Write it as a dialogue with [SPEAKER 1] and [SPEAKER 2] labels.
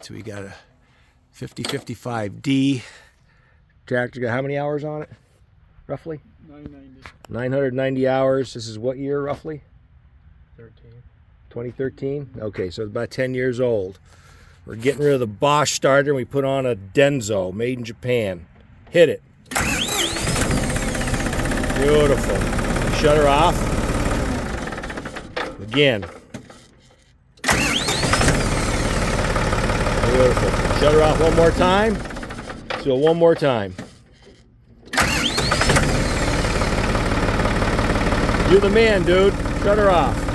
[SPEAKER 1] So we got a 5055D tractor. Got how many hours on it, roughly?
[SPEAKER 2] 990.
[SPEAKER 1] 990 hours. This is what year, roughly?
[SPEAKER 2] 13.
[SPEAKER 1] 2013? Okay, so it's about 10 years old. We're getting rid of the Bosch starter, and we put on a Denso, made in Japan. Hit it. Beautiful. Shut her off. Again. Beautiful. Shut her off one more time. So one more time. You're the man, dude. Shut her off.